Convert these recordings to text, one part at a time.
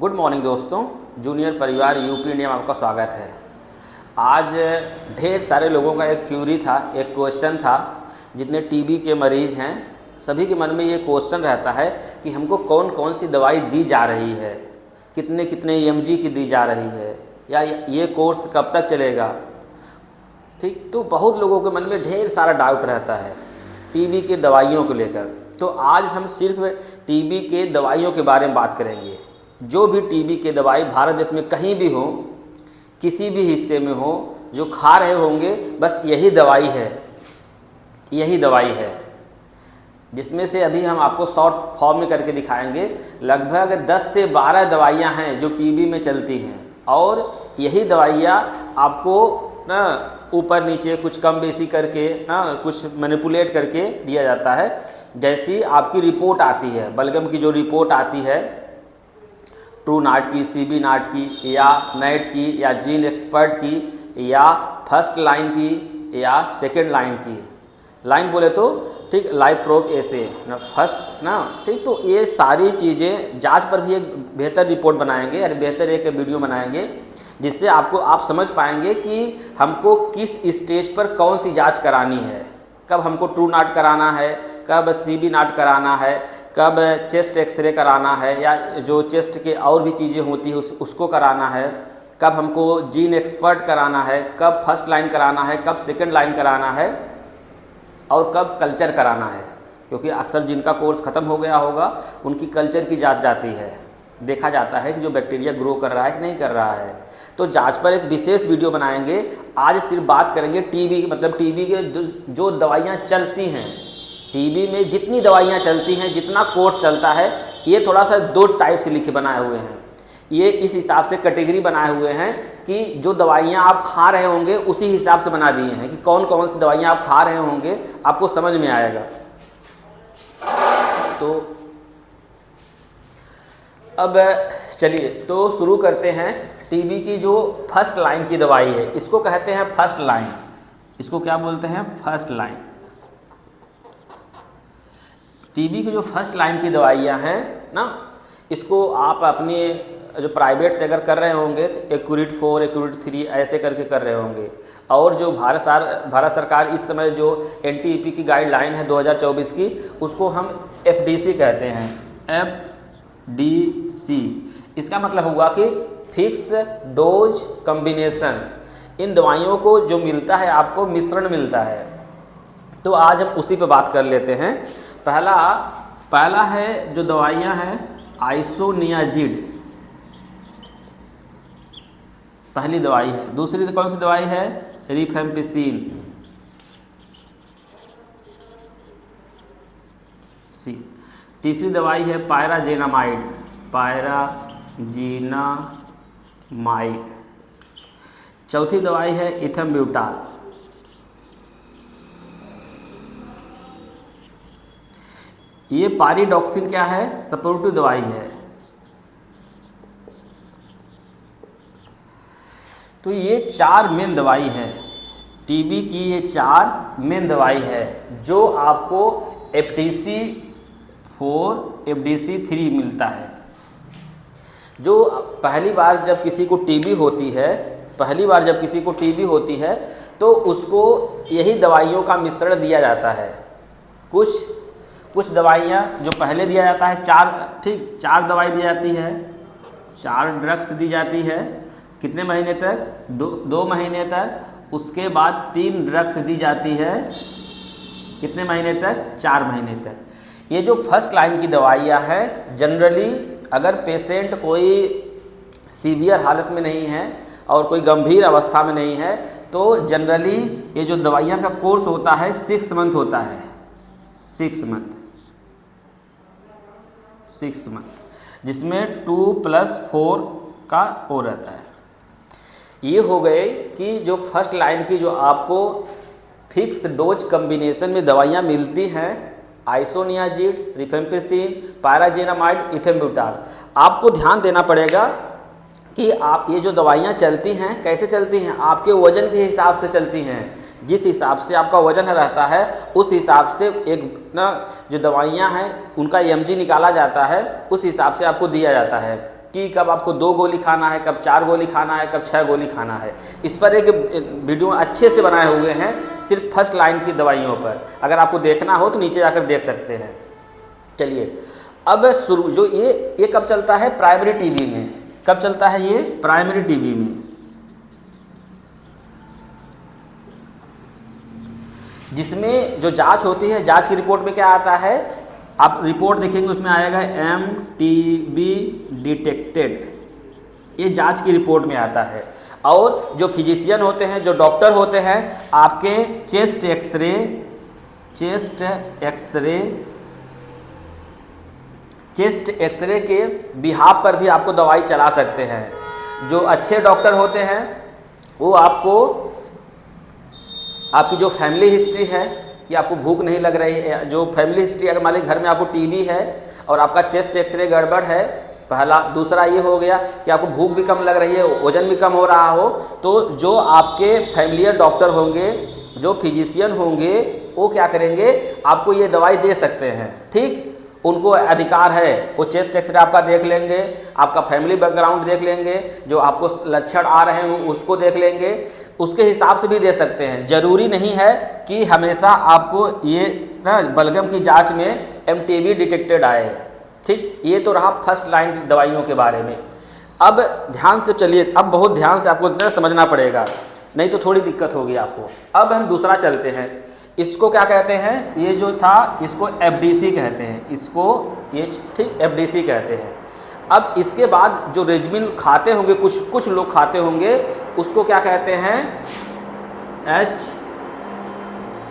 Good morning दोस्तों, junior परिवार UP India में आपका स्वागत है। आज ढेर सारे लोगों का एक क्यूरी था, एक क्वेश्चन था। जितने टीबी के मरीज़ हैं सभी के मन में ये क्वेश्चन रहता है कि हमको कौन कौन सी दवाई दी जा रही है, कितने कितने mg की दी जा रही है, या ये कोर्स कब तक चलेगा। ठीक, तो बहुत लोगों के मन में ढेर सारा डाउट रहता है टीबी के दवाइयों को लेकर। तो आज हम सिर्फ टीबी के दवाइयों के बारे में बात करेंगे। जो भी टीबी के दवाई भारत देश में कहीं भी हो, किसी भी हिस्से में हो, जो खा रहे होंगे बस यही दवाई है, जिसमें से अभी हम आपको शॉर्ट फॉर्म में करके दिखाएंगे। लगभग 10 से 12 दवाइयाँ हैं जो टीबी में चलती हैं, और यही दवाइयाँ आपको ना ऊपर नीचे कुछ कम बेसी करके ना कुछ मैनिपुलेट करके दिया जाता है। जैसी आपकी रिपोर्ट आती है, बलगम की जो रिपोर्ट आती है, ट्रू नाट की, सीबी नाट की, या नेट की, या जीन एक्सपर्ट की, या फर्स्ट लाइन की, या सेकेंड लाइन की। लाइन बोले तो ठीक, लाइव प्रोब ऐसे ना, फर्स्ट ना, ठीक। तो ये सारी चीज़ें जांच पर भी एक बेहतर रिपोर्ट बनाएंगे, और बेहतर एक वीडियो बनाएंगे, जिससे आप समझ पाएंगे कि हमको किस स्टेज पर कौन सी जांच करानी है, कब हमको ट्रू नाट कराना है, कब सीबी नाट कराना है, कब चेस्ट एक्सरे कराना है, या जो चेस्ट के और भी चीज़ें होती हैं उसको कराना है, कब हमको जीन एक्सपर्ट कराना है, कब फर्स्ट लाइन कराना है, कब सेकंड लाइन कराना है, और कब कल्चर कराना है। क्योंकि अक्सर जिनका कोर्स ख़त्म हो गया होगा उनकी कल्चर की जांच जाती है, देखा जाता है कि जो बैक्टीरिया ग्रो कर रहा है कि नहीं कर रहा है। तो जांच पर एक विशेष वीडियो बनाएंगे। आज सिर्फ बात करेंगे टीबी, मतलब टीबी के जो दवाइयाँ चलती हैं, टीबी में जितनी दवाइयाँ चलती हैं, जितना कोर्स चलता है, ये थोड़ा सा 2 टाइप से लिखे बनाए हुए हैं। ये इस हिसाब से कैटेगरी बनाए हुए हैं कि जो दवाइयाँ आप खा रहे होंगे उसी हिसाब से बना दिए हैं कि कौन कौन सी दवाइयाँ आप खा रहे होंगे, आपको समझ में आएगा। तो अब चलिए तो शुरू करते हैं। टीबी की जो फर्स्ट लाइन की दवाई है, इसको कहते हैं फर्स्ट लाइन। इसको क्या बोलते हैं? First line. टीबी की जो फर्स्ट लाइन की दवाइयाँ हैं ना, इसको आप अपने जो प्राइवेट से अगर कर रहे होंगे तो एक्यूरेट 4, एक्यूरेट 3 ऐसे करके कर रहे होंगे। और जो भारत सरकार इस समय जो NTEP की गाइडलाइन है 2024 की, उसको हम FDC कहते हैं। FDC इसका मतलब हुआ कि फिक्स डोज कॉम्बिनेशन। इन दवाइयों को जो मिलता है, आपको मिश्रण मिलता है। तो आज हम उसी पे बात कर लेते हैं। पहला है जो दवाइयाँ हैं आइसोनियाजिड, पहली दवाई है। दूसरी कौन सी दवाई है? रिफेम्पिसिन सी। तीसरी दवाई है पायराजेनामाइड। चौथी दवाई है इथेम्ब्यूटाल। ये पारीडॉक्सिन क्या है? सपोर्टिव दवाई है। तो ये 4 मेन दवाई है टीबी की, ये 4 मेन दवाई है जो आपको FDC 4, FDC 3 मिलता है। जो पहली बार जब किसी को टीबी होती है तो उसको यही दवाइयों का मिश्रण दिया जाता है। कुछ दवाइयाँ जो पहले दिया जाता है, 4 दवाई दी जाती है, 4 ड्रग्स दी जाती है। कितने महीने तक? 2 महीने तक। उसके बाद 3 ड्रग्स दी जाती है। कितने महीने तक? 4 महीने तक। ये जो फर्स्ट लाइन की दवाइयाँ हैं, जनरली अगर पेशेंट कोई सीवियर हालत में नहीं है और कोई गंभीर अवस्था में नहीं है, तो जनरली ये जो दवाइयाँ का कोर्स होता है 6 मंथ होता है। 6 मंथ, जिसमें 2+4 का हो रहता है। ये हो गए कि जो फर्स्ट लाइन की जो आपको फिक्स डोज कॉम्बिनेशन में दवाइयाँ मिलती हैं, आइसोनियाजिड, रिफेम्पिसिन, पायराजेनामाइड, इथेम्ब्यूटाल। आपको ध्यान देना पड़ेगा कि आप ये जो दवाइयाँ चलती हैं कैसे चलती हैं? आपके वजन के हिसाब से चलती हैं। जिस हिसाब से आपका वजन रहता है उस हिसाब से एक ना जो दवाइयाँ हैं उनका mg निकाला जाता है, उस हिसाब से आपको दिया जाता है। कि कब आपको 2 गोली खाना है, कब 4 गोली खाना है, कब 6 गोली खाना है। इस पर एक वीडियो अच्छे से बनाए हुए हैं सिर्फ फर्स्ट लाइन की दवाइयों पर। अगर आपको देखना हो तो नीचे जाकर देख सकते हैं। चलिए अब शुरू, जो ये कब चलता है? प्राइमरी टीबी में। कब चलता है ये? प्राइमरी टीबी में, जिसमें जो जांच होती है, जांच की रिपोर्ट में क्या आता है, आप रिपोर्ट देखेंगे उसमें आएगा MTB डिटेक्टेड, ये जांच की रिपोर्ट में आता है। और जो फिजिशियन होते हैं, जो डॉक्टर होते हैं, आपके चेस्ट एक्सरे के बिहाफ पर भी आपको दवाई चला सकते हैं। जो अच्छे डॉक्टर होते हैं वो आपको, आपकी जो फैमिली हिस्ट्री है कि आपको भूख नहीं लग रही है, जो फैमिली हिस्ट्री, अगर मान लीजिए घर में आपको टीबी है और आपका चेस्ट एक्सरे गड़बड़ है, पहला। दूसरा ये हो गया कि आपको भूख भी कम लग रही है, वजन भी कम हो रहा हो, तो जो आपके फैमिलियर डॉक्टर होंगे, जो फिजिशियन होंगे, वो क्या करेंगे, आपको ये दवाई दे सकते हैं। ठीक, उनको अधिकार है, वो चेस्ट एक्सरे आपका देख लेंगे, आपका फैमिली बैकग्राउंड देख लेंगे, जो आपको लक्षण आ रहे हैं उसको देख लेंगे, उसके हिसाब से भी दे सकते हैं। जरूरी नहीं है कि हमेशा आपको ये ना बलगम की जांच में MTB डिटेक्टेड आए। ठीक, ये तो रहा फर्स्ट लाइन की दवाइयों के बारे में। अब ध्यान से चलिए, अब बहुत ध्यान से आपको समझना पड़ेगा, नहीं तो थोड़ी दिक्कत होगी आपको। अब हम दूसरा चलते हैं, इसको क्या कहते हैं, ये जो था इसको FDC कहते हैं, इसको ये ठीक FDC कहते हैं। अब इसके बाद जो रेजिमिन खाते होंगे, कुछ लोग खाते होंगे, उसको क्या कहते हैं, H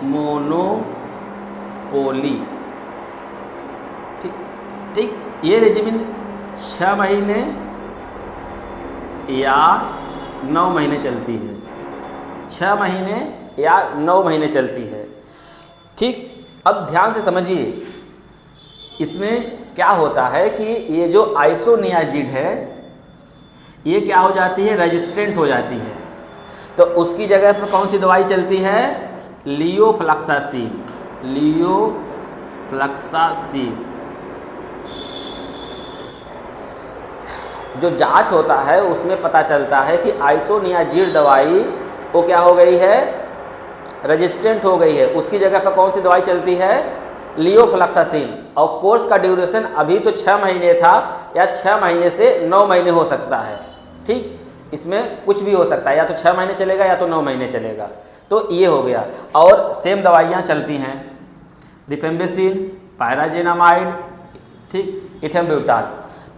मोनोपोली। ठीक, ये रेजिमिन 6 महीने या 9 महीने चलती है, 6 महीने या 9 महीने चलती है। ठीक, अब ध्यान से समझिए, इसमें क्या होता है कि ये जो आइसोनियाजिड है, ये क्या हो जाती है, रेजिस्टेंट हो जाती है। तो उसकी जगह पर कौन सी दवाई चलती है, लियोफ्लैक्सासिन। जो जांच होता है उसमें पता चलता है कि आइसोनियाजिड दवाई वो क्या हो गई है, रेजिस्टेंट हो गई है। उसकी जगह पर कौन सी दवाई चलती है, लियोफ्लैक्सासिन। और कोर्स का ड्यूरेशन अभी तो 6 महीने था, या 6 महीने से 9 महीने हो सकता है। ठीक, इसमें कुछ भी हो सकता है, या तो 6 महीने चलेगा या तो 9 महीने चलेगा। तो ये हो गया। और सेम दवाइयाँ चलती हैं, रिफेम्बिसिन, पायराजेनामाइड, ठीक, इथेम्ब्यूटाल।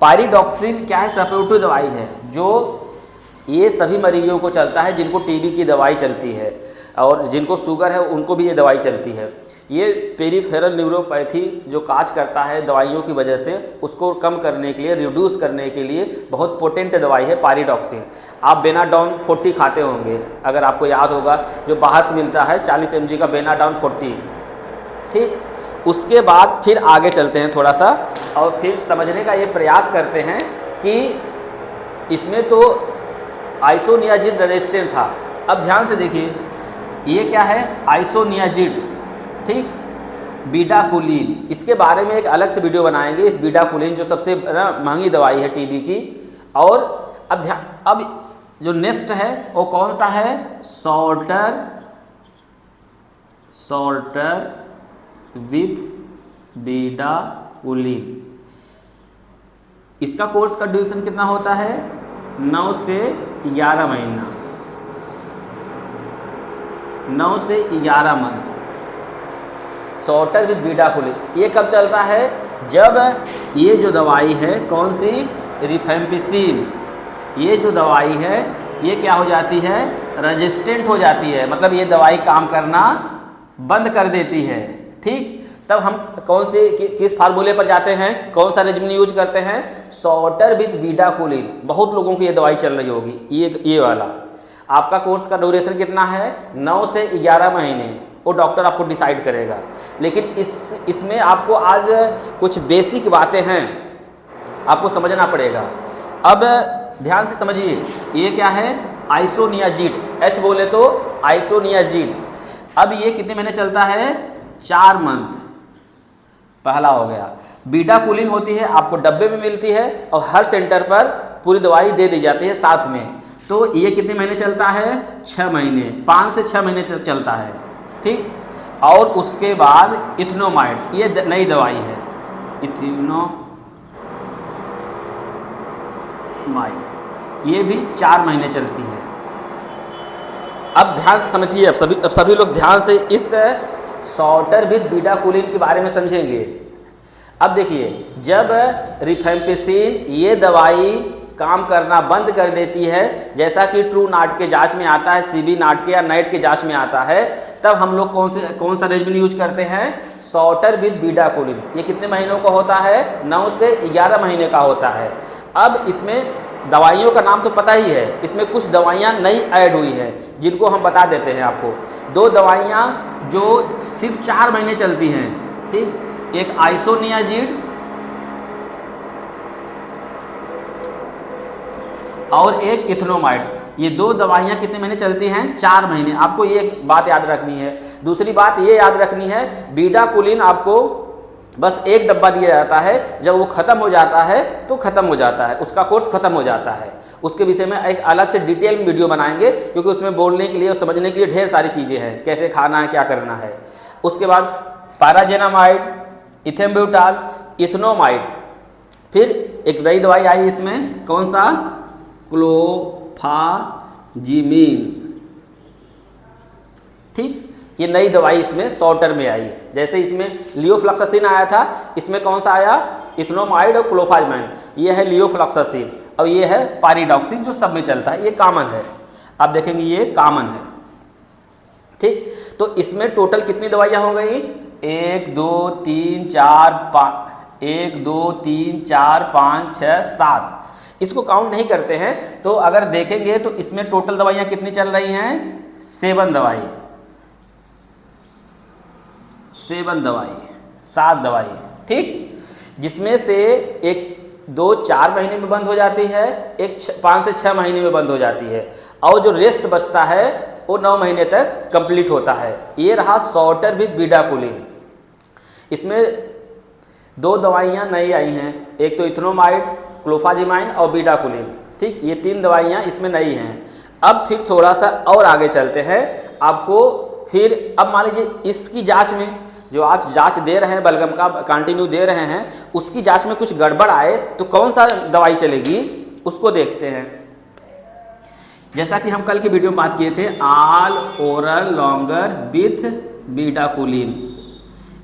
पायरिडॉक्सिन क्या है, सपोर्टिव दवाई है, जो ये सभी मरीजों को चलता है जिनको टीबी की दवाई चलती है, और जिनको शुगर है उनको भी ये दवाई चलती है। ये पेरिफेरल न्यूरोपैथी जो काज करता है दवाइयों की वजह से, उसको कम करने के लिए, रिड्यूस करने के लिए बहुत पोटेंट दवाई है पायरिडॉक्सिन। आप बेनाडॉन 40 खाते होंगे, अगर आपको याद होगा, जो बाहर से मिलता है 40 mg का बेनाडॉन 40। ठीक, उसके बाद फिर आगे चलते हैं थोड़ा सा, और फिर समझने का ये प्रयास करते हैं कि इसमें तो आइसोनियाजिड रेजिस्टेंट था। अब ध्यान से देखिए, ये क्या है, आइसोनियाजिड। ठीक, बीडाकुलिन, इसके बारे में एक अलग से वीडियो बनाएंगे। इस बीडाकुलिन जो सबसे महंगी दवाई है टीबी की। और अब जो नेक्स्ट है वो कौन सा है, सॉर्टर विथ बीडाकुलिन। इसका कोर्स का ड्यूरेशन कितना होता है, 9 से 11 महीना, 9 से 11 मंथ। सॉर्टर विद बीडाकुलिन, ये कब चलता है, जब ये जो दवाई है, कौन सी, रिफेम्पिसिन, ये जो दवाई है ये क्या हो जाती है, रेजिस्टेंट हो जाती है, मतलब ये दवाई काम करना बंद कर देती है। ठीक, तब हम कौन से किस फार्मूले पर जाते हैं, कौन सा रेजिमिन यूज करते हैं, सॉर्टर विद बीडाकुलिन। बहुत लोगों की ये दवाई चल रही होगी, ये वाला। आपका कोर्स का ड्यूरेशन कितना है, 9 से 11 महीने, वो डॉक्टर आपको डिसाइड करेगा। लेकिन इसमें आपको आज कुछ बेसिक बातें हैं, आपको समझना पड़ेगा। अब ध्यान से समझिए, ये क्या है, आइसोनियाजिड, H बोले तो आइसोनियाजिड। अब ये कितने महीने चलता है, 4 मंथ, पहला हो गया। बीटाकुलिन होती है, आपको डब्बे में मिलती है और हर सेंटर पर पूरी दवाई दे दी जाती है साथ में। तो ये कितने महीने चलता है? 6 महीने, 5 से 6 महीने चलता है, ठीक। और उसके बाद इथनोमाइड, ये नई दवाई है, इथनोमाइड, ये भी 4 महीने चलती है। अब ध्यान से समझिए, अब सभी लोग ध्यान से इस सॉल्टर विद बीटाकुलिन के बारे में समझेंगे। अब देखिए, जब रिफेम्पिसिन ये दवाई काम करना बंद कर देती है, जैसा कि ट्रू नाट के जांच में आता है, सीबी नाट के या नाइट के जांच में आता है, तब हम लोग कौन सा रेजिमेंट यूज करते हैं? सॉल्टर विद बीटाकुलिन। ये कितने महीनों का होता है? 9 से 11 महीने का होता है। अब इसमें दवाइयों का नाम तो पता ही है, इसमें कुछ दवाइयाँ नई ऐड हुई हैं जिनको हम बता देते हैं आपको। 2 दवाइयाँ जो सिर्फ 4 महीने चलती हैं, ठीक। एक आइसोनियाजिड और एक इथनोमाइड। ये 2 दवाइयाँ कितने महीने चलती हैं? 4 महीने। आपको ये बात याद रखनी है। दूसरी बात ये याद रखनी है, बीटाकुलिन आपको बस 1 डब्बा दिया जाता है, जब वो ख़त्म हो जाता है तो ख़त्म हो जाता है, उसका कोर्स ख़त्म हो जाता है। उसके विषय में एक अलग से डिटेल में वीडियो बनाएंगे, क्योंकि उसमें बोलने के लिए और समझने के लिए ढेर सारी चीज़ें हैं, कैसे खाना है, क्या करना है। उसके बाद पैराजेनामाइड, इथेम्ब्यूटाल, इथनोमाइड। फिर एक नई दवाई आई इसमें, कौन सा? क्लोफाजिमीन, ठीक। ये नई दवाई इसमें सॉल्टर में आई। जैसे इसमें लियोफ्लॉक्सासिन आया था, इसमें कौन सा आया? इथनोमाइड और क्लोफाजिमीन। ये है लियोफ्लॉक्सासिन, और ये है पारिडॉक्सिन, जो सब में चलता है, ये कॉमन है। आप देखेंगे ये कॉमन है, ठीक। तो इसमें टोटल कितनी दवाइयाँ हो गई? 1 2 3 4 5 1 2 3 4 5 6 7। इसको काउंट नहीं करते हैं, तो अगर देखेंगे तो इसमें टोटल दवाइयाँ कितनी चल रही हैं? 7 दवाई, 7 दवाई, ठीक। जिसमें से एक 2-4 महीने में बंद हो जाती है, एक 5 से 6 महीने में बंद हो जाती है, और जो रेस्ट बचता है वो 9 महीने तक कंप्लीट होता है। ये रहा सॉल्टर विद बीटाकुलिन। इसमें 2 दवाइयाँ नई आई हैं, एक तो इथनोमाइड, क्लोफाजिमाइन और बीटाकुलिन, ठीक। ये 3 दवाइयाँ इसमें नई हैं। अब फिर थोड़ा सा और आगे चलते हैं आपको। फिर अब मान लीजिए इसकी जांच में, जो आप जांच दे रहे हैं, बलगम का कंटिन्यू दे रहे हैं, उसकी जांच में कुछ गड़बड़ आए तो कौन सा दवाई चलेगी, उसको देखते हैं। जैसा कि हम कल की वीडियो में बात किए थे, आल ओरल लॉन्गर विथ बीटाकुलिन,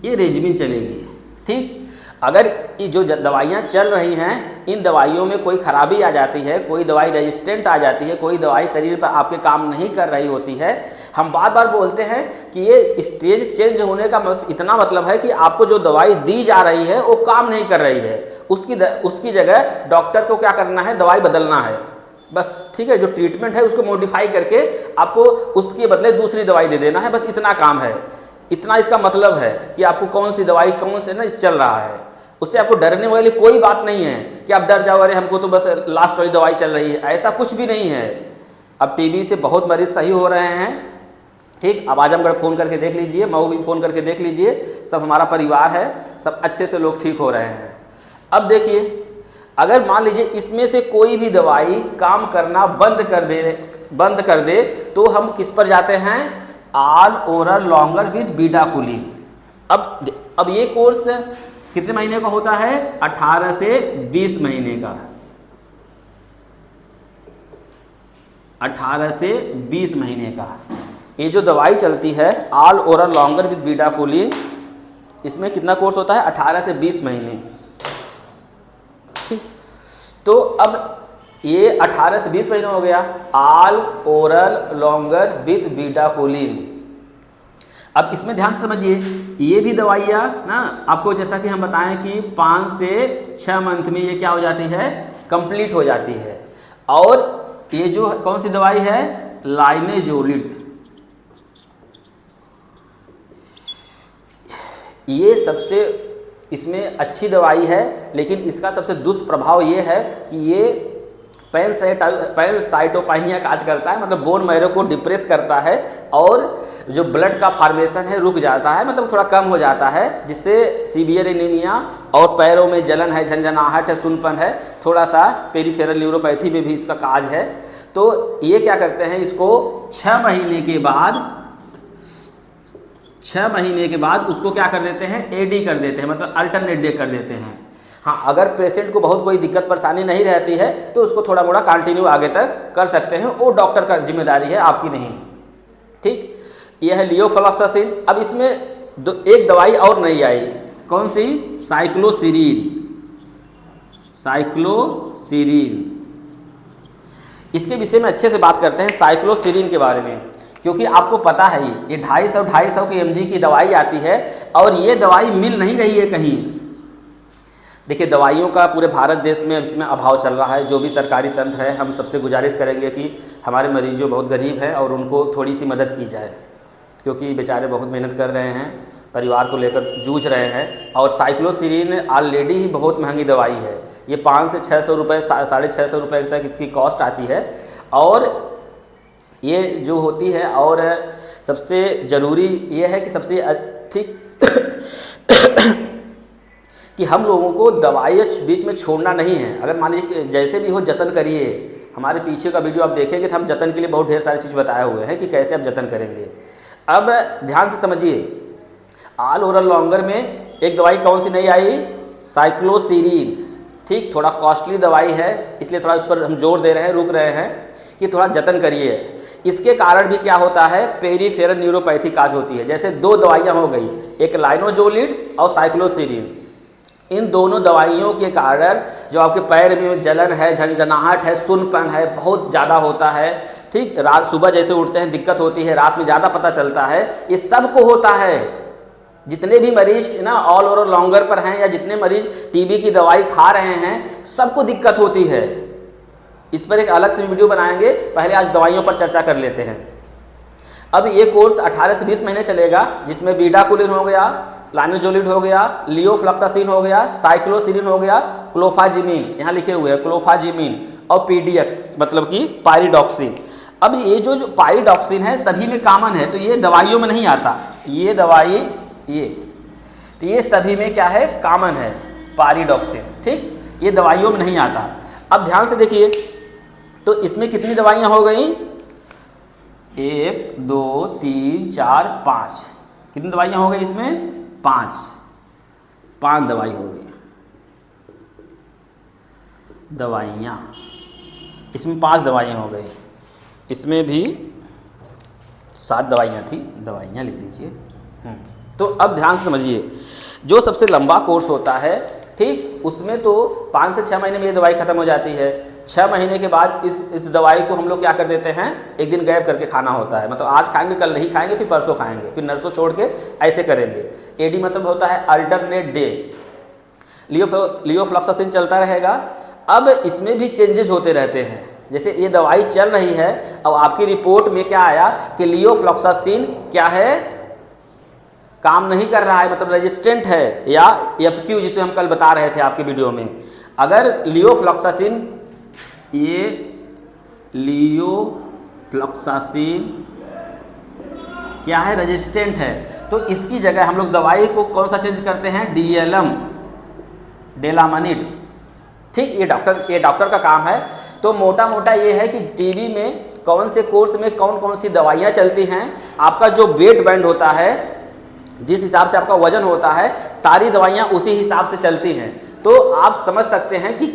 ये रेजिमेंट चलेगी, ठीक। अगर ये जो दवाइयाँ चल रही हैं, इन दवाइयों में कोई खराबी आ जाती है, कोई दवाई रेजिस्टेंट आ जाती है, कोई दवाई शरीर पर आपके काम नहीं कर रही होती है, हम बार बार बोलते हैं कि ये स्टेज चेंज होने का इतना मतलब है कि आपको जो दवाई दी जा रही है वो काम नहीं कर रही है। उसकी जगह डॉक्टर को क्या करना है? दवाई बदलना है, बस, ठीक है। जो ट्रीटमेंट है उसको मॉडिफाई करके आपको उसके बदले दूसरी दवाई दे देना है, बस इतना काम है। इतना इसका मतलब है कि आपको कौन सी दवाई कौन से ना चल रहा है। उससे आपको डरने वाली कोई बात नहीं है कि आप डर जाओ, अरे हमको तो बस लास्ट वाली दवाई चल रही है, ऐसा कुछ भी नहीं है। अब टीबी से बहुत मरीज सही हो रहे हैं, ठीक। अब आजमगढ़ फ़ोन करके देख लीजिए, मऊ भी फ़ोन करके देख लीजिए, सब हमारा परिवार है, सब अच्छे से लोग ठीक हो रहे हैं। अब देखिए, अगर मान लीजिए इसमें से कोई भी दवाई काम करना बंद कर दे तो हम किस पर जाते हैं? आल ओरल लॉन्गर विद बीटाकुलिन। अब ये कोर्स कितने महीने का होता है? 18 से 20 महीने का, 18 से 20 महीने का ये जो दवाई चलती है आल ओरल लॉन्गर विद बीटाकुलिन, इसमें कितना कोर्स होता है? 18 से 20 महीने, ठीक। तो अब ये 18 से 20 महीने हो गया आल ओरल लॉन्गर विद बीटाकुलिन। अब इसमें ध्यान से समझिए, ये भी दवाइयाँ ना आपको, जैसा कि हम बताएं कि 5 से 6 मंथ में ये क्या हो जाती है? कंप्लीट हो जाती है। और ये जो कौन सी दवाई है? लाइनेजोलिड, ये सबसे इसमें अच्छी दवाई है, लेकिन इसका सबसे दुष्प्रभाव ये है कि ये पैनसाइटोपाइनिया काज करता है, मतलब बोन मैरो को डिप्रेस करता है और जो ब्लड का फॉर्मेशन है रुक जाता है, मतलब थोड़ा कम हो जाता है, जिससे सीवियर एनीमिया और पैरों में जलन है, झंझनाहट है, सुनपन है, थोड़ा सा पेरिफेरल न्यूरोपैथी में भी इसका काज है। तो ये क्या करते हैं, इसको 6 महीने के बाद उसको क्या कर देते हैं, एडी कर देते हैं, मतलब अल्टरनेट डे कर देते हैं। हाँ, अगर पेशेंट को बहुत कोई दिक्कत परेशानी नहीं रहती है तो उसको थोड़ा मोड़ा कंटिन्यू आगे तक कर सकते हैं, वो डॉक्टर का जिम्मेदारी है, आपकी नहीं। ठीक, यह है लियोफ्लॉक्सासिन। अब इसमें एक दवाई और नई आई, कौन सी, साइक्लोसीरीन। इसके विषय में अच्छे से बात करते हैं साइक्लोसीरीन के बारे में, क्योंकि आपको पता है ये 250 की mg की दवाई आती है और ये दवाई मिल नहीं रही है कहीं। देखिए, दवाइयों का पूरे भारत देश में इसमें अभाव चल रहा है। जो भी सरकारी तंत्र है, हम सबसे गुजारिश करेंगे कि हमारे मरीज जो बहुत गरीब हैं और उनको थोड़ी सी मदद की जाए, क्योंकि बेचारे बहुत मेहनत कर रहे हैं, परिवार को लेकर जूझ रहे हैं। और साइक्लोसीरीन ऑलरेडी ही बहुत महंगी दवाई है, ये 500 से 600 रुपये, 650 रुपये तक इसकी कॉस्ट आती है। और ये जो होती है, और सबसे ज़रूरी ये है कि सबसे ठीक कि हम लोगों को दवाई बीच में छोड़ना नहीं है। अगर मान लीजिए जैसे भी हो जतन करिए, हमारे पीछे का वीडियो आप देखेंगे तो हम जतन के लिए बहुत ढेर सारी चीज़ बताए हुए हैं कि कैसे आप जतन करेंगे। अब ध्यान से समझिए, ऑल ओरल लॉन्गर में एक दवाई कौन सी नई आई, साइक्लोसीरीन। ठीक, थोड़ा कॉस्टली दवाई है, इसलिए थोड़ा उस पर हम जोर दे रहे हैं, रुक रहे हैं कि थोड़ा जतन करिए। इसके कारण भी क्या होता है, पेरिफेरल न्यूरोपैथी काज होती है। जैसे 2 दवाइयाँ हो गई, एक लाइनोजोलिड और साइक्लोसीरीन। इन दोनों दवाइयों के कारण जो आपके पैर में जलन है, झंझनाहट है, सुनपन है, बहुत ज़्यादा होता है। ठीक, रात सुबह जैसे उठते हैं दिक्कत होती है, रात में ज़्यादा पता चलता है, ये सब को होता है। जितने भी मरीज ना ऑल ओवर लॉन्गर पर हैं या जितने मरीज टीबी की दवाई खा रहे हैं, सबको दिक्कत होती है। इस पर एक अलग से वीडियो बनाएंगे, पहले आज दवाइयों पर चर्चा कर लेते हैं। अब ये कोर्स 18 से 20 महीने चलेगा, जिसमें बीडाकुलिन हो गया, लाइनोजोलिड हो गया, लियोफ्लॉक्सासिन हो गया, साइक्लोसीरीन हो गया, क्लोफाजिमीन, यहाँ लिखे हुए हैं क्लोफाजिमीन, और पीडीएक्स मतलब कि पायरिडॉक्सिन। अब ये जो पायरिडॉक्सिन है सभी में कॉमन है, तो ये दवाइयों में नहीं आता, ये दवाई तो ये सभी में क्या है, कॉमन है पायरिडॉक्सिन। ठीक, ये दवाइयों में नहीं आता। अब ध्यान से देखिए, तो इसमें कितनी दवाइयाँ हो गई, 1 2 3 4 5, कितनी दवाइयाँ हो गई इसमें, 5 दवाई हो गई दवाइयाँ, इसमें 5 दवाइयाँ हो गई। इसमें भी 7 दवाइयाँ थी, दवाइयाँ लिख लीजिए। तो अब ध्यान से समझिए, जो सबसे लंबा कोर्स होता है, ठीक, उसमें तो 5 से 6 महीने में ये दवाई ख़त्म हो जाती है। 6 महीने के बाद इस दवाई को हम लोग क्या कर देते हैं, एक दिन गैप करके खाना होता है, मतलब आज खाएंगे, कल नहीं खाएंगे, फिर परसों खाएंगे, फिर नरसों छोड़ के ऐसे करेंगे। एडी मतलब होता है अल्टरनेट डे। लियोफ्लॉक्सासिन चलता रहेगा। अब इसमें भी चेंजेस होते रहते हैं, जैसे ये दवाई चल रही है, अब आपकी रिपोर्ट में क्या आया कि लियोफ्लॉक्सासिन क्या है, काम नहीं कर रहा है, मतलब रेजिस्टेंट है, या FQ जिसे हम कल बता रहे थे आपके वीडियो में। अगर लियोफ्लॉक्सासिन, ये लियोफ्लॉक्सासिन क्या है, रेजिस्टेंट है, तो इसकी जगह हम लोग दवाई को कौन सा चेंज करते हैं, DLM, डेलामानिड। ठीक, ये डॉक्टर का काम है। तो मोटा मोटा ये है कि टीबी में कौन से कोर्स में कौन कौन सी दवाइयाँ चलती हैं, आपका जो वेट बैंड होता है, जिस हिसाब से आपका वजन होता है, सारी दवाइयाँ उसी हिसाब से चलती हैं। तो आप समझ सकते हैं कि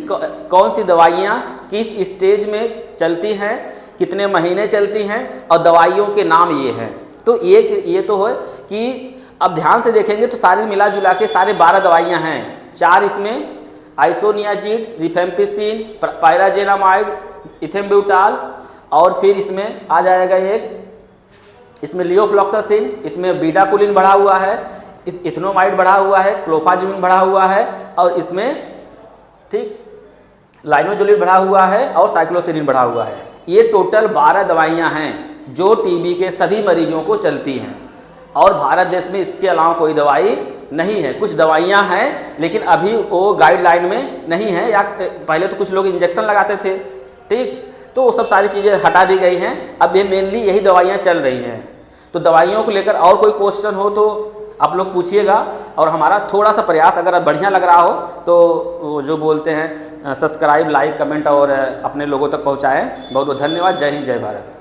कौन सी दवाइयाँ किस स्टेज में चलती हैं, कितने महीने चलती हैं, और दवाइयों के नाम ये हैं। तो ये तो है कि अब ध्यान से देखेंगे तो सारी मिला जुला के सारे 12 दवाइयाँ हैं। 4 इसमें आइसोनियाजिड, रिफेम्पिसिन, पायराजेनामाइड, इथेम्ब्यूटाल, और फिर इसमें आ जाएगा एक, इसमें लियोफ्लॉक्सासिन, इसमें बीडाकुलिन बढ़ा हुआ है, इथेनोमाइड बढ़ा हुआ है, क्लोफाजिमिन बढ़ा हुआ है, और इसमें ठीक लाइनोजोलिड बढ़ा हुआ है, और साइक्लोसीरीन बढ़ा हुआ है। ये टोटल 12 दवाइयाँ हैं जो टीबी के सभी मरीजों को चलती हैं, और भारत देश में इसके अलावा कोई दवाई नहीं है। कुछ दवाइयाँ हैं लेकिन अभी वो गाइडलाइन में नहीं है, या पहले तो कुछ लोग इंजेक्शन लगाते थे, ठीक। तो वो सब सारी चीज़ें हटा दी गई हैं, अब ये मेनली यही दवाइयाँ चल रही हैं। तो दवाइयों को लेकर और कोई क्वेश्चन हो तो आप लोग पूछिएगा, और हमारा थोड़ा सा प्रयास अगर बढ़िया लग रहा हो तो जो बोलते हैं सब्सक्राइब, लाइक, कमेंट और अपने लोगों तक पहुँचाएँ। बहुत बहुत धन्यवाद। जय हिंद, जय भारत।